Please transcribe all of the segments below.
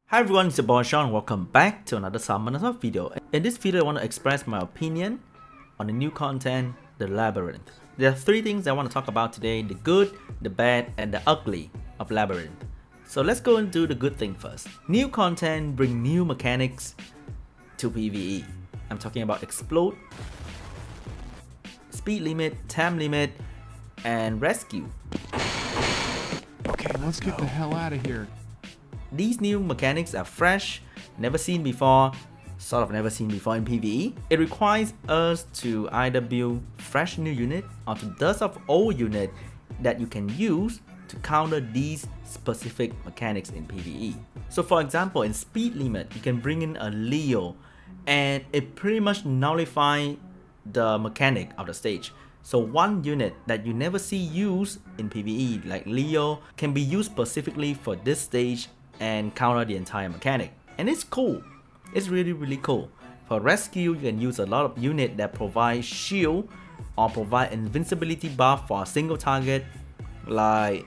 Hi everyone, it's your boy Sean. Welcome back to another Summoners War video. In this video, I want to express my opinion on the new content, The Labyrinth. There are three things I want to talk about today: the good, the bad, and the ugly of Labyrinth. So let's go and do the good thing first. New content bring new mechanics to PvE. I'm talking about explode, speed limit, time limit, and rescue. Okay, let's get the hell out of here. These new mechanics are fresh, never seen before, sort of never seen before in PvE. It requires us to either build fresh new unit or to dust off old unit that you can use to counter these specific mechanics in PvE. So for example, in speed limit, you can bring in a Leo and it pretty much nullifies the mechanic of the stage. So one unit that you never see used in PvE, like Leo, can be used specifically for this stage and counter the entire mechanic. And it's cool. It's really cool. For rescue, you can use a lot of unit that provide shield or provide invincibility buff for a single target, like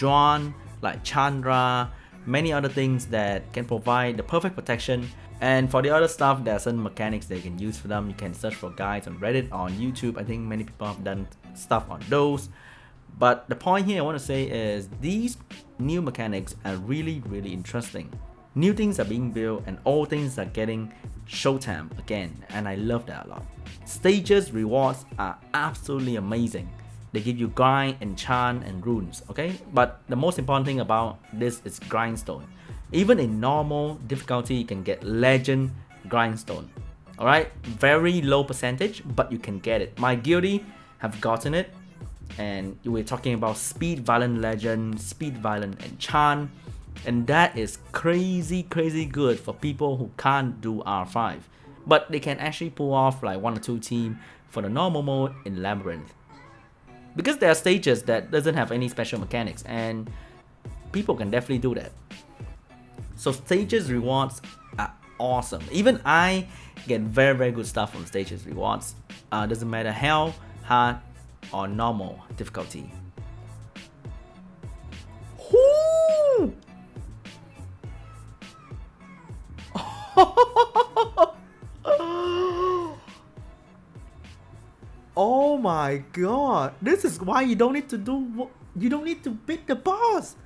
Juan, like Chandra, many other things that can provide the perfect protection. And for the other stuff, there are certain mechanics that you can use for them. You can search for guides on Reddit or on YouTube. I think many people have done stuff on those. But the point here I want to say is these new mechanics are really interesting. New things are being built and old things are getting showtime again, and I love that a lot. Stages rewards are absolutely amazing. They give you grind, enchant, and runes, okay? But the most important thing about this is grindstone. Even in normal difficulty, you can get legend grindstone. Alright, very low percentage, but you can get it. My guildie have gotten it, and we're talking about speed violent legend, speed violent enchant, and that is crazy good for people who can't do R5, but they can actually pull off like 1 or 2 team for the normal mode in Labyrinth, because there are stages that doesn't have any special mechanics and people can definitely do that. So stages rewards are awesome. Even I get very good stuff from stages rewards. Doesn't matter how hard or normal difficulty. Whoo! Oh my god, this is why you don't need to beat the boss.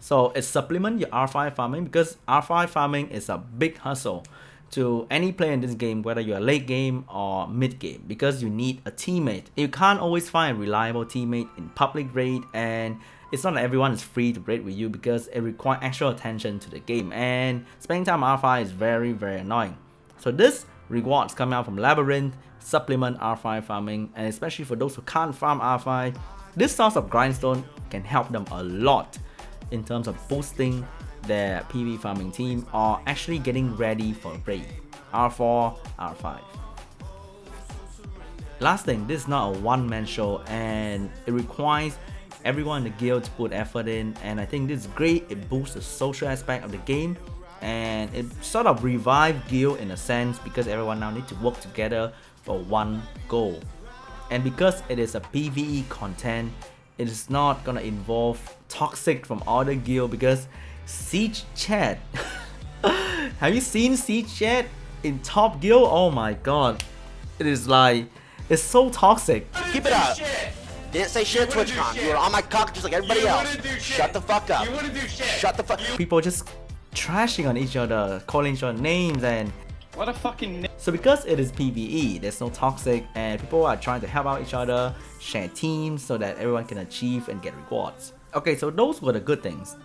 So it supplements your R5 farming, because R5 farming is a big hustle to any player in this game, whether you're late game or mid game, because you need a teammate. You can't always find a reliable teammate in public raid, and it's not that everyone is free to raid with you, because it requires extra attention to the game, and spending time on R5 is very annoying. So this rewards coming out from Labyrinth supplement R5 farming, and especially for those who can't farm R5, this source of grindstone can help them a lot in terms of boosting their PV farming team or actually getting ready for raid R4, R5. Last thing, this is not a one-man show and it requires everyone in the guild to put effort in, and I think this is great. It boosts the social aspect of the game and it sort of revives guild in a sense, because everyone now needs to work together for one goal. And because it is a PvE content, it is not gonna involve toxic from other guild, because Siege chat have you seen Siege chat in top guild? Oh my god, it is like, it's so toxic. Keep it up. Didn't say shit at TwitchCon. You were on my cock just like everybody else. Shut the fuck up. Shut the fuck. People just trashing on each other, calling each other names, and what a fucking. So because it is PvE, there's no toxic and people are trying to help out each other, share teams so that everyone can achieve and get rewards. Okay, so those were the good things.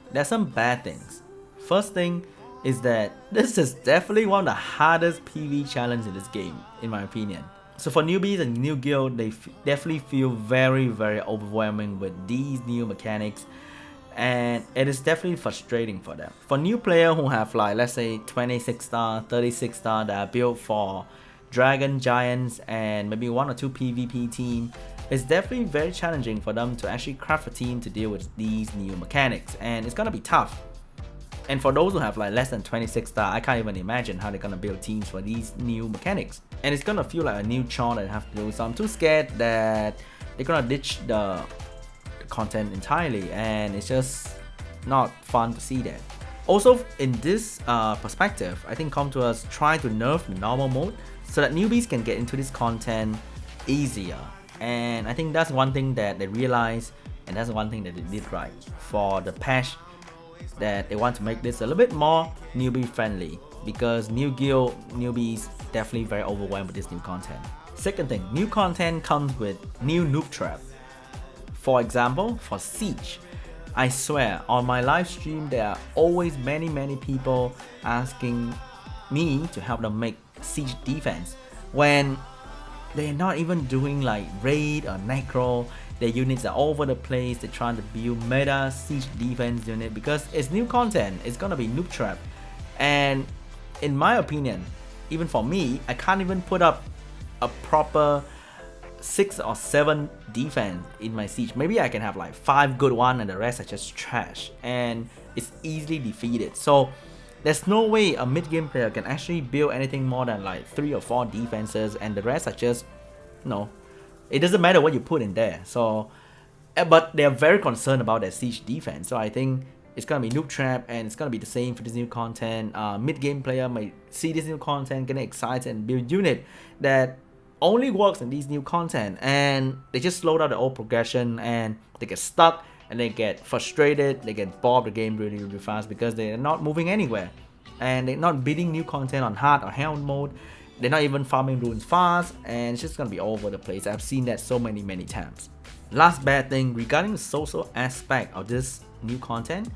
There's some bad things. First thing is that this is definitely one of the hardest PvE challenges in this game, in my opinion. So for newbies and new guild, they definitely feel very overwhelming with these new mechanics, and it is definitely frustrating for them. For new player who have like, let's say 26 star, 36 star that are built for dragon, giants, and maybe 1 or 2 PvP team, it's definitely very challenging for them to actually craft a team to deal with these new mechanics, and it's gonna be tough. And for those who have like less than 26 star, I can't even imagine how they're gonna build teams for these new mechanics, and it's gonna feel like a new chore that they have to do. So I'm too scared that they're gonna ditch the content entirely, and it's just not fun to see that. Also, in this perspective, I think Com2us try to nerf the normal mode so that newbies can get into this content easier. And I think that's one thing that they realized, and that's one thing that they did right for the patch, that they want to make this a little bit more newbie friendly, because new guild newbies definitely very overwhelmed with this new content. Second thing, new content comes with new noob trap. For example, for Siege, I swear on my live stream there are always many people asking me to help them make Siege defense when they're not even doing like raid or necro. Their units are all over the place. They're trying to build meta Siege defense unit because it's new content. It's gonna be noob trap, and in my opinion, even for me, I can't even put up a proper 6 or 7 defense in my Siege. Maybe I can have like 5 good one and the rest are just trash, and it's easily defeated. So there's no way a mid-game player can actually build anything more than like 3 or 4 defenses, and the rest are just, no, it doesn't matter what you put in there. So but they're very concerned about their Siege defense, so I think it's gonna be noob trap, and it's gonna be the same for this new content. Mid-game player might see this new content, get excited and build unit that only works in these new content, and they just slow down the old progression, and they get stuck, and they get frustrated, they get bored the game really fast because they're not moving anywhere, and they're not beating new content on hard or hell mode. They're not even farming runes fast, and it's just gonna be all over the place. I've seen that so many times. Last bad thing regarding the social aspect of this new content,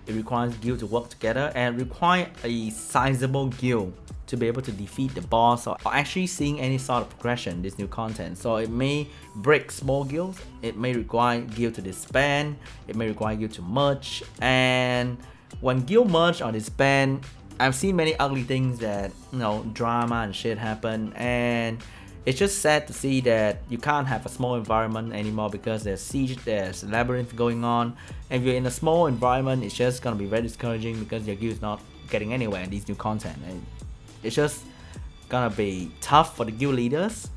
it requires guild to work together and require a sizable guild to be able to defeat the boss, or actually seeing any sort of progression in this new content. So it may break small guilds, it may require guild to disband, it may require guild to merge, and when guild merge or disband, I've seen many ugly things that, you know, drama and shit happen, and it's just sad to see that you can't have a small environment anymore because there's Siege, there's Labyrinth going on, and if you're in a small environment, it's just gonna be very discouraging because your guild is not getting anywhere in these new content, and it's just gonna be tough for the guild leaders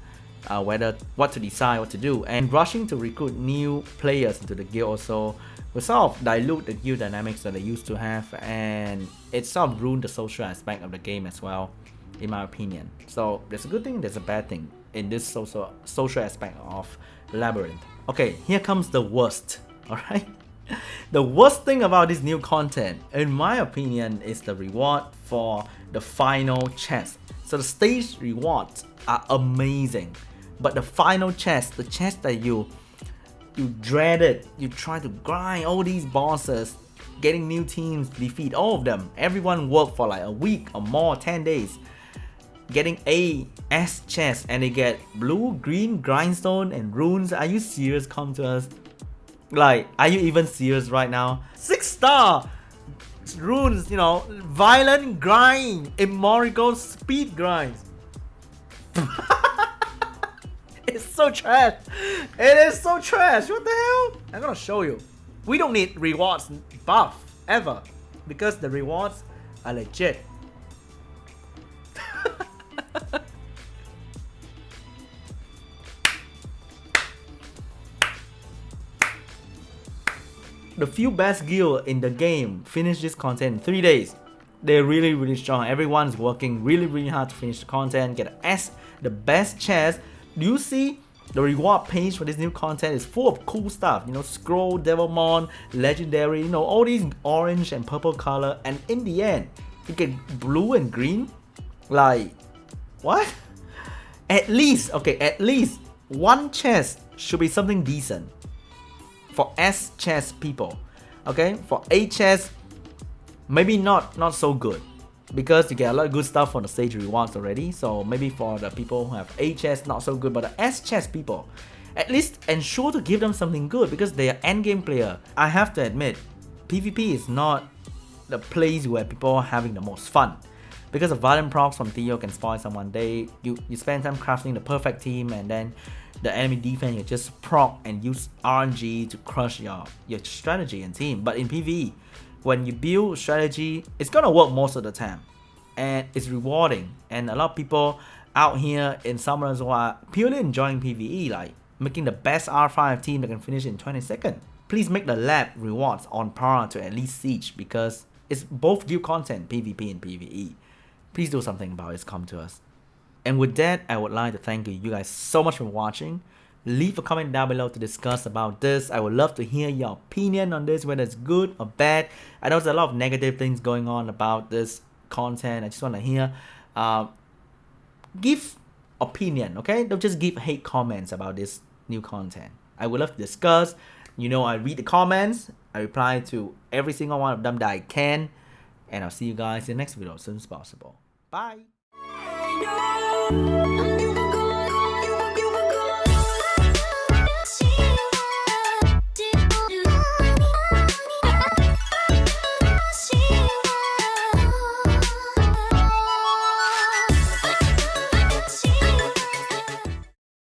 what to decide, what to do, and rushing to recruit new players into the guild also will sort of dilute the guild dynamics that they used to have, and it sort of ruined the social aspect of the game as well, in my opinion. So there's a good thing, there's a bad thing in this social aspect of Labyrinth. Okay, here comes the worst, alright? The worst thing about this new content, in my opinion, is the reward for the final chest. So the stage rewards are amazing, but the final chest, the chest that you dreaded, you try to grind all these bosses, getting new teams, defeat all of them, everyone worked for like a week or more, 10 days, getting a S chest, and they get blue, green, grindstone and runes. Are you serious, Com2us? Like, are you even serious right now? 6-star runes, you know, violent grind, immortal speed grinds. It's so trash. It is so trash. What the hell? I'm gonna show you. We don't need rewards buff ever because the rewards are legit. The few best guild in the game finish this content in 3 days. They're really strong. Everyone's working really hard to finish the content, get an S, the best chest. Do you see the reward page for this new content is full of cool stuff, you know, scroll, devilmon, legendary, you know, all these orange and purple color, and in the end you get blue and green. Like, what? At least, okay, at least one chest should be something decent for S chest people. Okay, for A chest, maybe not so good, because you get a lot of good stuff from the stage rewards already. So maybe for the people who have A chest, not so good, but the S chest people, at least ensure to give them something good because they are endgame player. I have to admit, PvP is not the place where people are having the most fun, because the violent procs from Theo can spoil someone. You spend time crafting the perfect team, and then the enemy defense, you just proc and use RNG to crush your strategy and team. But in PvE, when you build strategy, it's gonna work most of the time, and it's rewarding. And a lot of people out here in Summoners War are purely enjoying PvE, like making the best R5 team that can finish in 20 seconds. Please make the lab rewards on par to at least Siege, because It's both guild content, PvP and PvE. Please do something about it, Com2us. And with that, I would like to thank you guys so much for watching. Leave a comment down below to discuss about this. I would love to hear your opinion on this, whether it's good or bad. I know there's a lot of negative things going on about this content. I just want to hear. Give opinion, okay? Don't just give hate comments about this new content. I would love to discuss. You know, I read the comments. I reply to every single one of them that I can. And I'll see you guys in the next video as soon as possible. Bye.